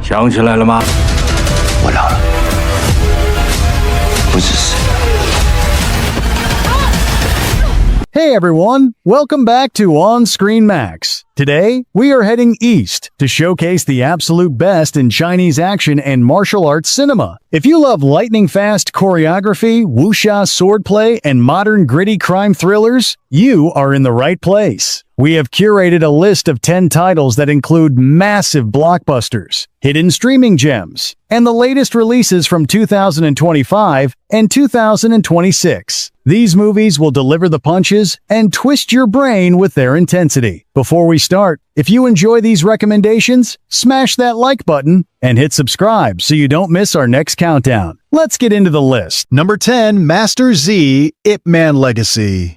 想起来了吗？我老了，不是死。 Hey everyone, welcome back to On Screen Max. Today, we are heading east to showcase the absolute best in Chinese action and martial arts cinema. If you love lightning-fast choreography, wuxia swordplay, and modern gritty crime thrillers, you are in the right place. We have curated a list of 10 titles that include massive blockbusters, hidden streaming gems, and the latest releases from 2025 and 2026. These movies will deliver the punches and twist your brain with their intensity. Before we start, if you enjoy these recommendations, smash that like button and hit subscribe so you don't miss our next countdown. Let's get into the list. Number 10, Master Z, Ip Man Legacy.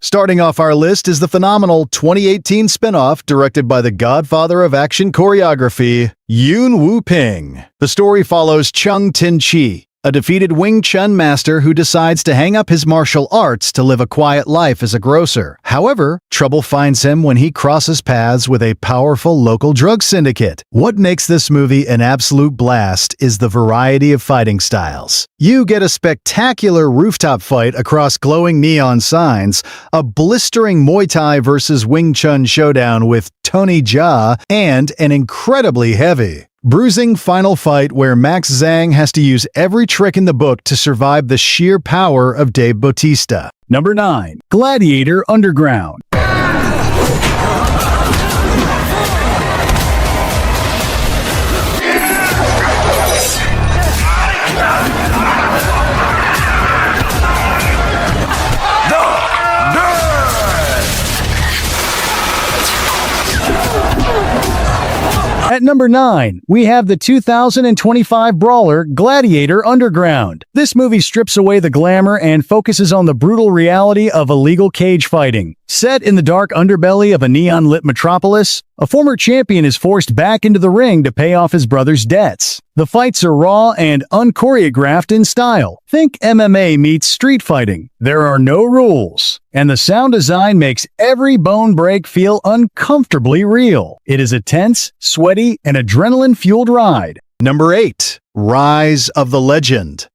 Starting off our list is the phenomenal 2018 spin-off directed by the godfather of action choreography, Yun Wu Ping. The story follows Chung Tin Chi, a defeated Wing Chun master who decides to hang up his martial arts to live a quiet life as a grocer. However, trouble finds him when he crosses paths with a powerful local drug syndicate. What makes this movie an absolute blast is the variety of fighting styles. You get a spectacular rooftop fight across glowing neon signs, a blistering Muay Thai versus Wing Chun showdown with Tony Jaa, and an incredibly heavy, bruising final fight where Max Zhang has to use every trick in the book to survive the sheer power of Dave Bautista. Number 9, Gladiator Underground. At number 9, we have the 2025 brawler Gladiator Underground. This movie strips away the glamour and focuses on the brutal reality of illegal cage fighting. Set in the dark underbelly of a neon-lit metropolis, a former champion is forced back into the ring to pay off his brother's debts. The fights are raw and unchoreographed in style. Think MMA meets street fighting. There are no rules. And the sound design makes every bone break feel uncomfortably real. It is a tense, sweaty, and adrenaline-fueled ride. Number 8, Rise of the Legend.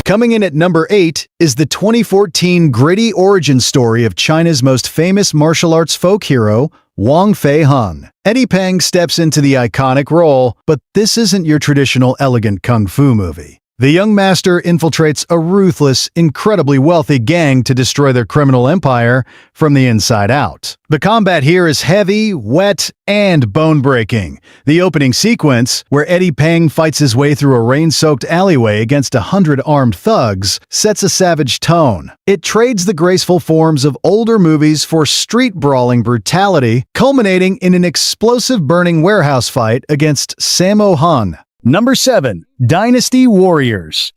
Coming in at number 8 is the 2014 gritty origin story of China's most famous martial arts folk hero, Wang Fei Hung. Eddie Peng steps into the iconic role, but this isn't your traditional elegant kung fu movie. The young master infiltrates a ruthless, incredibly wealthy gang to destroy their criminal empire from the inside out. The combat here is heavy, wet, and bone-breaking. The opening sequence, where Eddie Peng fights his way through a rain-soaked alleyway against 100 armed thugs, sets a savage tone. It trades the graceful forms of older movies for street-brawling brutality, culminating in an explosive burning warehouse fight against Sammo Hung. Number 7, Dynasty Warriors.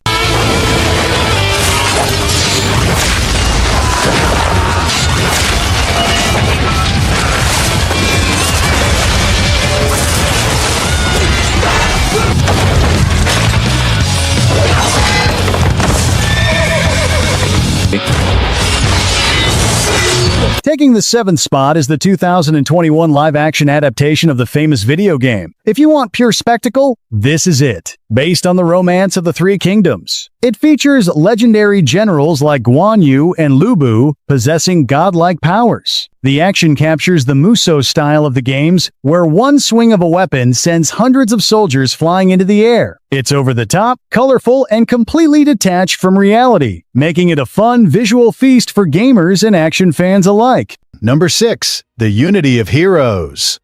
Taking the 7th spot is the 2021 live-action adaptation of the famous video game. If you want pure spectacle, this is it. Based on the romance of the Three Kingdoms. It features legendary generals like Guan Yu and Lu Bu possessing godlike powers. The action captures the Muso style of the games, where one swing of a weapon sends hundreds of soldiers flying into the air. It's over the top, colorful, and completely detached from reality, making it a fun visual feast for gamers and action fans alike. Number 6. The Unity of Heroes.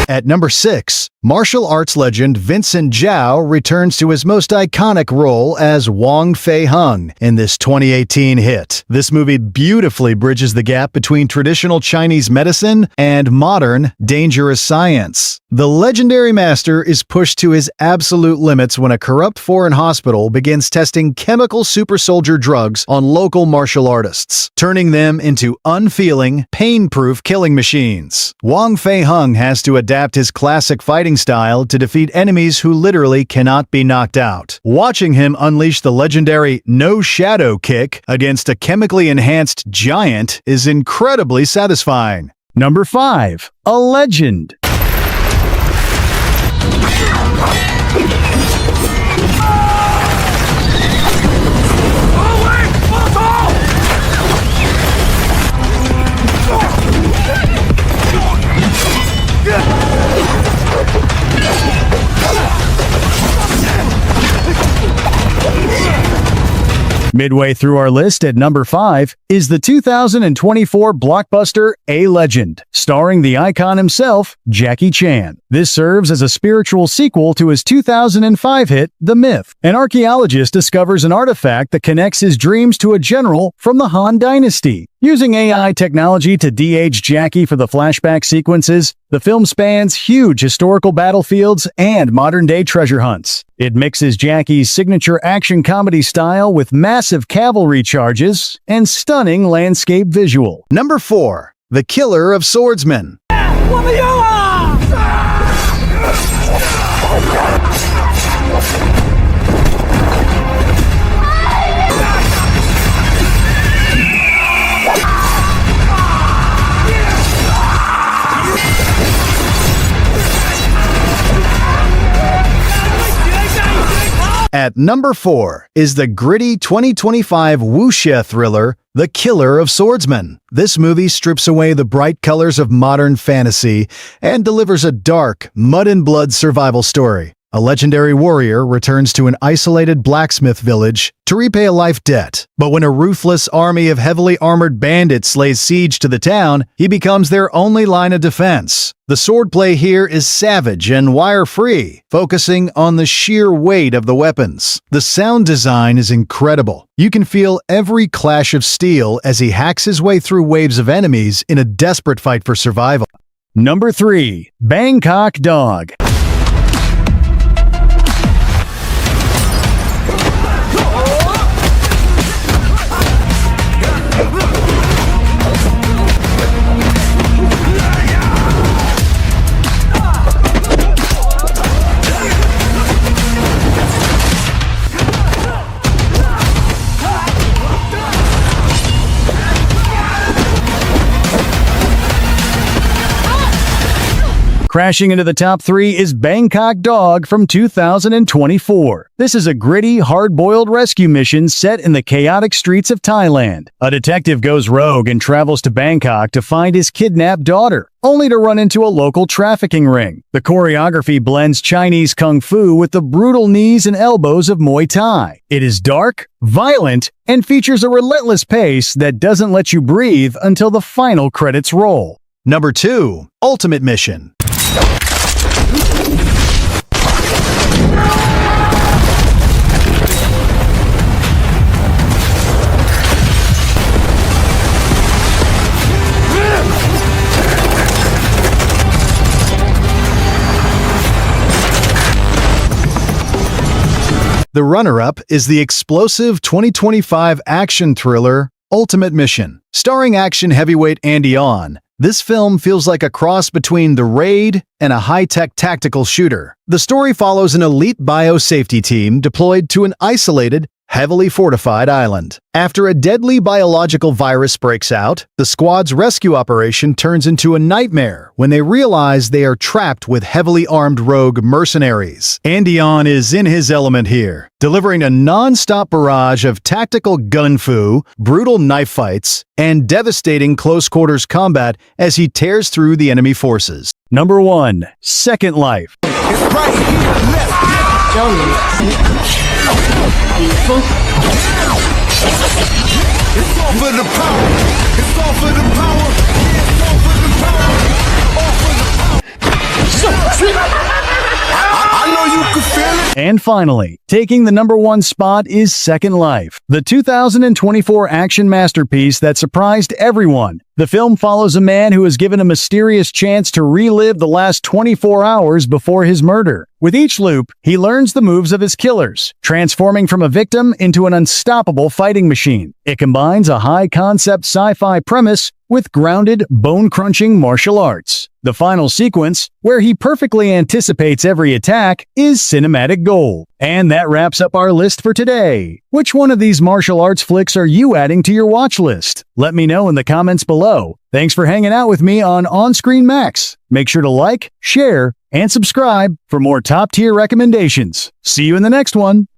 At number 6, martial arts legend Vincent Zhao returns to his most iconic role as Wang Fei Hung in this 2018 hit. This movie beautifully bridges the gap between traditional Chinese medicine and modern, dangerous science. The legendary master is pushed to his absolute limits when a corrupt foreign hospital begins testing chemical super soldier drugs on local martial artists, turning them into unfeeling, pain-proof killing machines. Wang Fei Hung has to adapt his classic fighting style to defeat enemies who literally cannot be knocked out. Watching him unleash the legendary no shadow kick against a chemically enhanced giant is incredibly satisfying. Number 5. A legend. Midway through our list at number 5 is the 2024 blockbuster A Legend, starring the icon himself, Jackie Chan. This serves as a spiritual sequel to his 2005 hit, The Myth. An archaeologist discovers an artifact that connects his dreams to a general from the Han Dynasty. Using AI technology to de-age Jackie for the flashback sequences, the film spans huge historical battlefields and modern-day treasure hunts. It mixes Jackie's signature action comedy style with massive cavalry charges and stunning landscape visual. Number 4. The Killer of Swordsmen. At number 4 is the gritty 2025 wuxia thriller, The Killer of Swordsmen. This movie strips away the bright colors of modern fantasy and delivers a dark, mud-and-blood survival story. A legendary warrior returns to an isolated blacksmith village to repay a life debt. But when a ruthless army of heavily armored bandits lays siege to the town, he becomes their only line of defense. The swordplay here is savage and wire-free, focusing on the sheer weight of the weapons. The sound design is incredible. You can feel every clash of steel as he hacks his way through waves of enemies in a desperate fight for survival. Number 3. Bangkok Dog. Crashing into the top 3 is Bangkok Dog from 2024. This is a gritty, hard-boiled rescue mission set in the chaotic streets of Thailand. A detective goes rogue and travels to Bangkok to find his kidnapped daughter, only to run into a local trafficking ring. The choreography blends Chinese kung fu with the brutal knees and elbows of Muay Thai. It is dark, violent, and features a relentless pace that doesn't let you breathe until the final credits roll. Number 2. Ultimate Mission. The runner-up is the explosive 2025 action thriller Ultimate Mission. Starring action heavyweight Andy On, This film feels like a cross between The Raid and a high-tech tactical shooter. The story follows an elite biosafety team deployed to an isolated, heavily fortified island. After a deadly biological virus breaks out, the squad's rescue operation turns into a nightmare when they realize they are trapped with heavily armed rogue mercenaries. Andion is in his element here, delivering a non-stop barrage of tactical gun-fu, brutal knife fights, and devastating close-quarters combat as he tears through the enemy forces. Number 1. Second Life. It's all for the power. It's all for the power. It's all for the power. All for the power. I know you can feel it. And finally, taking the number 1 spot is Second Life, the 2024 action masterpiece that surprised everyone. The film follows a man who is given a mysterious chance to relive the last 24 hours before his murder. With each loop, he learns the moves of his killers, transforming from a victim into an unstoppable fighting machine. It combines a high-concept sci-fi premise with grounded, bone-crunching martial arts. The final sequence, where he perfectly anticipates every attack, is cinematic gold. And that wraps up our list for today. Which one of these martial arts flicks are you adding to your watch list? Let me know in the comments below. Thanks for hanging out with me on Screen Max. Make sure to like, share, and subscribe for more top-tier recommendations. See you in the next one.